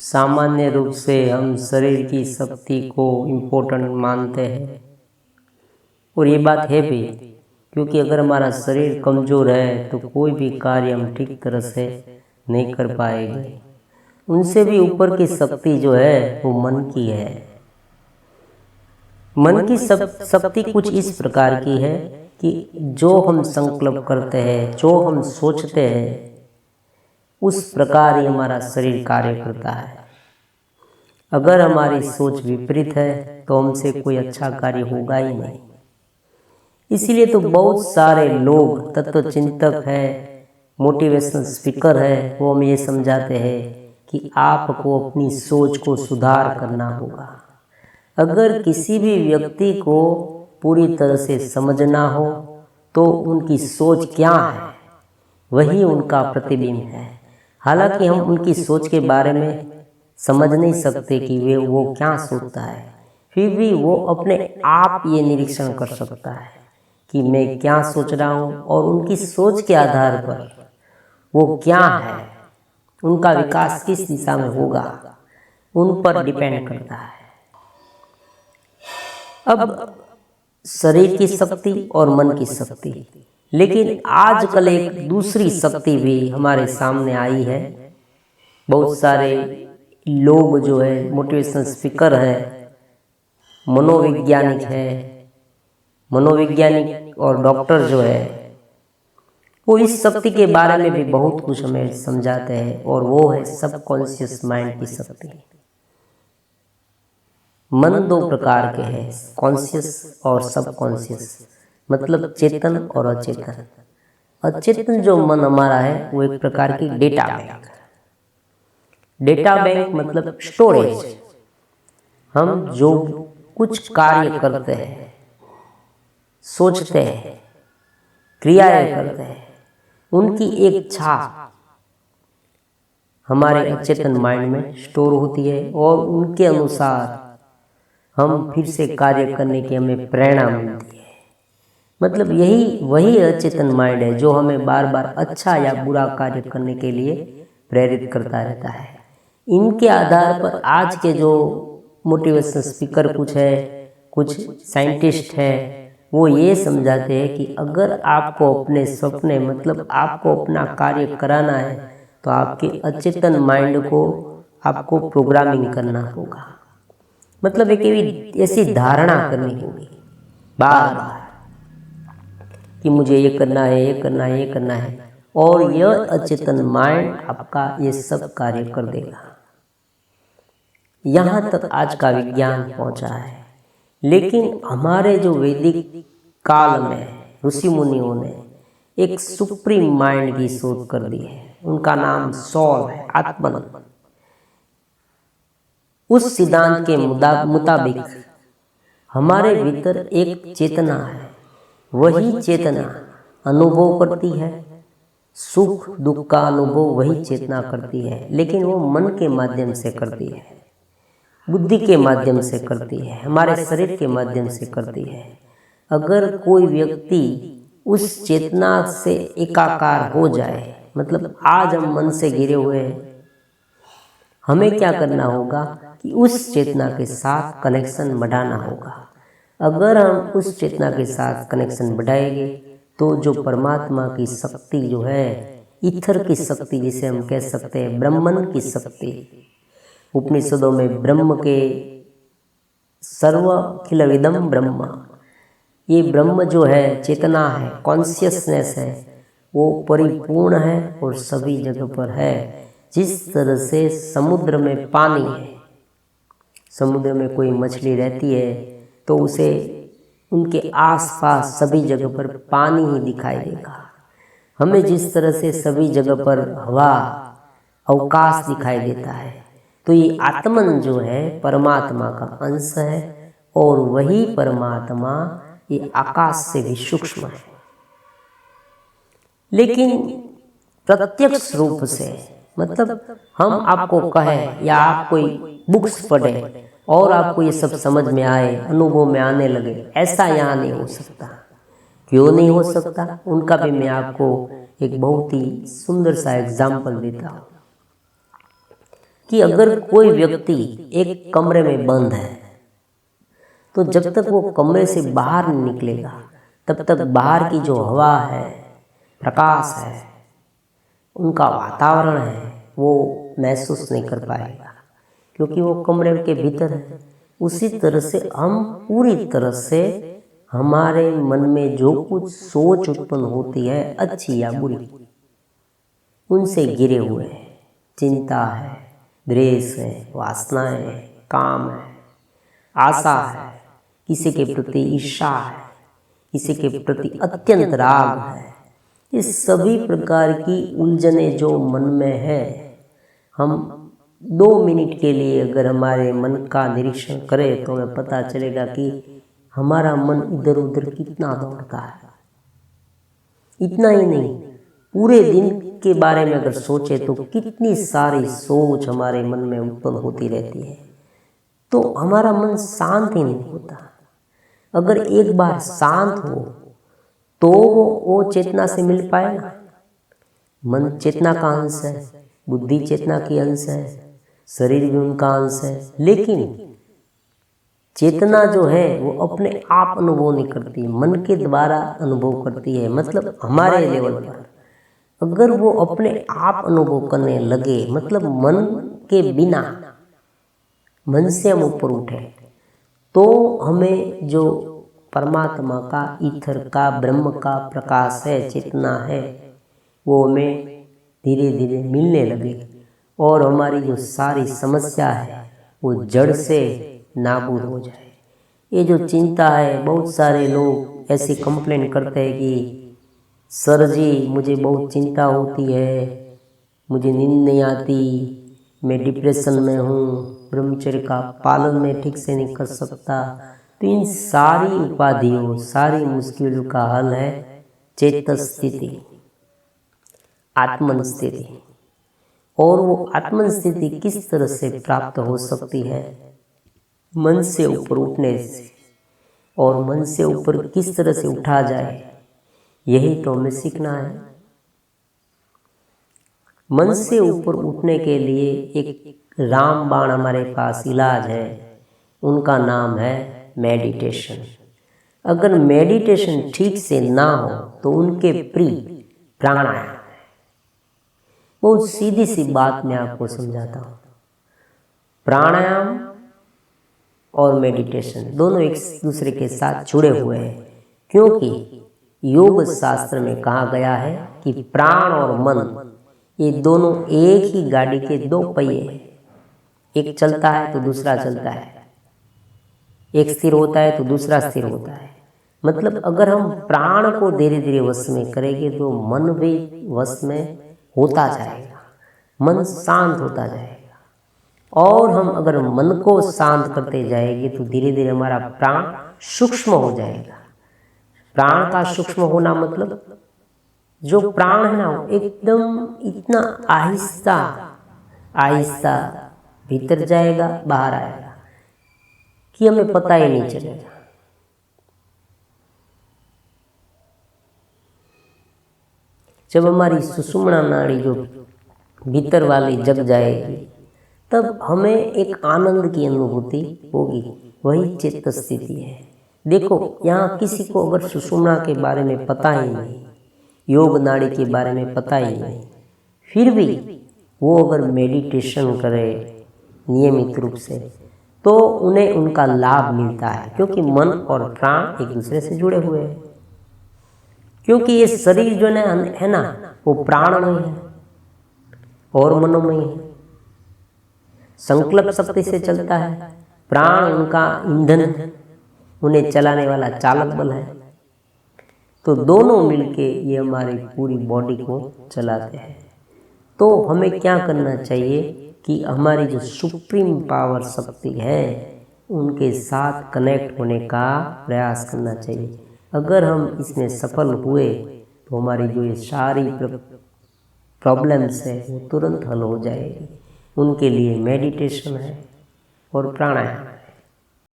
सामान्य रूप से हम शरीर की शक्ति को इम्पोर्टेंट मानते हैं, और ये बात है भी, क्योंकि अगर हमारा शरीर कमज़ोर है तो कोई भी कार्य हम ठीक तरह से नहीं कर पाएंगे। उनसे भी ऊपर की शक्ति जो है वो मन की है। मन की शक्ति कुछ इस प्रकार की है कि जो हम संकल्प करते हैं, जो हम सोचते हैं, उस प्रकार ही हमारा शरीर कार्य करता है। अगर हमारी सोच विपरीत है तो हमसे कोई अच्छा कार्य होगा ही नहीं। इसीलिए तो बहुत सारे लोग तत्व चिंतक है, मोटिवेशनल स्पीकर है, वो हमें ये समझाते हैं कि आपको अपनी सोच को सुधार करना होगा। अगर किसी भी व्यक्ति को पूरी तरह से समझना हो तो उनकी सोच क्या है, वही उनका प्रतिबिंब है। हालांकि हम उनकी सोच के बारे में समझ नहीं सकते कि वो क्या सोचता है, फिर भी वो अपने आप ये निरीक्षण कर सकता है कि मैं क्या सोच रहा हूँ, और उनकी सोच के आधार पर वो क्या है, उनका विकास किस दिशा में होगा, उन पर डिपेंड करता है। अब शरीर की शक्ति और मन की शक्ति, लेकिन आजकल एक दूसरी शक्ति भी हमारे सामने आई है। बहुत सारे लोग जो है मोटिवेशनल स्पीकर है, मनोवैज्ञानिक है, मनोवैज्ञानिक और डॉक्टर जो है वो इस शक्ति के बारे में भी बहुत कुछ हमें समझाते हैं, और वो है सबकॉन्शियस माइंड की शक्ति। मन दो प्रकार के हैं, कॉन्शियस और सबकॉन्शियस, मतलब चेतन और अचेतन। अचेतन जो मन हमारा है वो एक प्रकार की डेटा बैंक। डेटा बैंक मतलब स्टोरेज। हम जो कुछ कार्य करते हैं, सोचते हैं, क्रियाएं करते हैं, उनकी एक छाप हमारे अचेतन माइंड में स्टोर होती है, और उनके अनुसार हम फिर से कार्य करने की हमें प्रेरणा मिलती है। मतलब यही वही अचेतन माइंड है जो हमें बार बार अच्छा या बुरा कार्य करने के लिए प्रेरित करता रहता है। इनके आधार पर आज के जो मोटिवेशनल स्पीकर कुछ है, कुछ साइंटिस्ट है, वो ये समझाते हैं कि अगर आपको अपने सपने, मतलब आपको अपना कार्य कराना है, तो आपके अचेतन माइंड को आपको प्रोग्रामिंग करना होगा। मतलब एक ऐसी धारणा करनी होगी बार बार कि मुझे ये करना है, ये करना है, ये करना है, और यह अचेतन माइंड आपका ये सब कार्य कर देगा। यहाँ तक आज का विज्ञान पहुँचा है। लेकिन हमारे जो वैदिक काल में ऋषि मुनियों ने एक सुप्रीम माइंड की शोध कर दी है। उनका नाम सॉल है, आत्मन। उस सिद्धांत के मुताबिक हमारे भीतर एक चेतना है, वही चेतना अनुभव करती है, सुख दुख का अनुभव वही चेतना करती है, लेकिन वो मन के माध्यम से करती है, बुद्धि के माध्यम से करती है, हमारे शरीर के माध्यम से करती है। अगर कोई व्यक्ति उस चेतना से एकाकार हो जाए, मतलब आज हम मन से घिरे हुए हैं, हमें क्या करना होगा कि उस चेतना के साथ कनेक्शन बढ़ाना होगा। अगर हम उस चेतना के साथ कनेक्शन बढ़ाएंगे तो जो परमात्मा की शक्ति जो है, ईथर की शक्ति जिसे हम कह सकते हैं, ब्रह्मन की शक्ति, उपनिषदों में ब्रह्म के सर्वखिलविदम ब्रह्म, ये ब्रह्म जो है, चेतना है, कॉन्शियसनेस है, वो परिपूर्ण है और सभी जगह पर है। जिस तरह से समुद्र में पानी है, समुद्र में कोई मछली रहती है तो उसे उनके आसपास सभी जगह पर पानी ही दिखाई देगा। हमें जिस तरह से सभी जगह पर हवा, अवकाश दिखाई देता है, तो ये आत्मन जो है परमात्मा का अंश है, और वही परमात्मा ये आकाश से भी सूक्ष्म है। लेकिन प्रत्यक्ष रूप से, मतलब हम आपको कहें या आप कोई बुक्स पढ़ें और आपको ये सब समझ में आए, अनुभव में आने लगे, ऐसा यहाँ नहीं हो सकता। क्यों नहीं हो सकता? उनका भी मैं आपको एक बहुत ही सुंदर सा एग्जाम्पल देता हूँ कि अगर कोई व्यक्ति एक कमरे में बंद है तो जब तक वो कमरे से बाहर नहीं निकलेगा तब तक बाहर की जो हवा है, प्रकाश है, उनका वातावरण है, वो महसूस नहीं कर पाएगा क्योंकि वो कमरे के भीतर है। उसी तरह से हम पूरी तरह से हमारे मन में जो कुछ सोच उत्पन्न होती है, अच्छी या बुरी, उनसे घिरे हुए हैं। चिंता है, द्वेष है, वासनाएं है, काम है, आशा है, किसी के प्रति ईर्ष्या है, किसी के प्रति अत्यंत राग है। इस सभी प्रकार की उलझने जो मन में है, हम 2 मिनट के लिए अगर हमारे मन का निरीक्षण करें तो हमें पता चलेगा कि हमारा मन इधर उधर कितना दौड़ता है। इतना ही नहीं, पूरे दिन के बारे में अगर सोचे तो कितनी सारी सोच हमारे मन में उत्पन्न होती रहती है, तो हमारा मन शांत ही नहीं होता। अगर एक बार शांत हो तो वो चेतना से मिल पाएगा। मन चेतना का अंश है, बुद्धि चेतना की अंश है, शरीर भी उनका अंश है, लेकिन चेतना जो है वो अपने आप अनुभव नहीं करती, मन के द्वारा अनुभव करती है। मतलब हमारे लेवल पर अगर वो अपने आप अनुभव करने लगे, मतलब मन के बिना, मन से हम ऊपर उठे, तो हमें जो परमात्मा का, ईथर का, ब्रह्म का प्रकाश है, चेतना है, वो हमें धीरे धीरे मिलने लगे और हमारी जो सारी समस्या है वो जड़ से नाबूद हो जाए। ये जो चिंता है, बहुत सारे लोग ऐसे कंप्लेन करते हैं कि सर जी मुझे बहुत चिंता होती है, मुझे नींद नहीं आती, मैं डिप्रेशन में हूँ, ब्रह्मचर्य का पालन में ठीक से नहीं कर सकता। तो इन सारी उपाधियों, सारी मुश्किलों का हल है चेतन स्थिति, आत्मन स्थिति। और वो आत्मन स्थिति किस तरह से प्राप्त हो सकती है? मन से ऊपर उठने से। और मन से ऊपर किस तरह से उठा जाए, यही तो हमें सीखना है। मन से ऊपर उठने के लिए एक रामबाण हमारे पास इलाज है, उनका नाम है मेडिटेशन। अगर मेडिटेशन ठीक से ना हो तो उनके प्राणायाम। बहुत सीधी सी बात मैं आपको समझाता हूँ। प्राणायाम और मेडिटेशन दोनों एक दूसरे के साथ जुड़े हुए हैं, क्योंकि योग शास्त्र में कहा गया है कि प्राण और मन ये दोनों एक ही गाड़ी के 2 पहिए हैं। एक चलता है तो दूसरा चलता है, एक स्थिर होता है तो दूसरा स्थिर होता है। मतलब अगर हम प्राण को धीरे धीरे वश में करेंगे तो मन भी वश में होता जाएगा, मन शांत होता जाएगा। और हम अगर मन को शांत करते जाएंगे तो धीरे धीरे हमारा प्राण सूक्ष्म हो जाएगा। प्राण का सूक्ष्म होना मतलब जो प्राण है ना, एकदम इतना आहिस्ता आहिस्ता भीतर जाएगा, बाहर आएगा कि हमें पता ही नहीं चलेगा। जब हमारी सुषुम्ना नाड़ी जो भीतर वाली जग जाएगी, तब हमें एक आनंद की अनुभूति होगी, वही चित्त स्थिति है। देखो, यहाँ किसी को अगर सुषुम्ना के बारे में पता ही नहीं, योग नाड़ी के बारे में पता ही नहीं, फिर भी वो अगर मेडिटेशन करे नियमित रूप से तो उन्हें उनका लाभ मिलता है, क्योंकि मन और प्राण एक दूसरे से जुड़े हुए हैं। क्योंकि ये शरीर जो है ना, वो प्राणमय है और मनोमय है। संकल्प शक्ति से चलता है, प्राण उनका ईंधन है, उन्हें चलाने वाला चालक बल है। तो दोनों मिलके ये हमारी पूरी बॉडी को चलाते हैं। तो हमें क्या करना चाहिए कि हमारी जो सुप्रीम पावर शक्ति है उनके साथ कनेक्ट होने का प्रयास करना चाहिए। अगर हम इसमें सफल हुए तो हमारी जो ये सारी प्रॉब्लम्स है वो तुरंत हल हो जाएगी। उनके लिए मेडिटेशन है और प्राणायाम।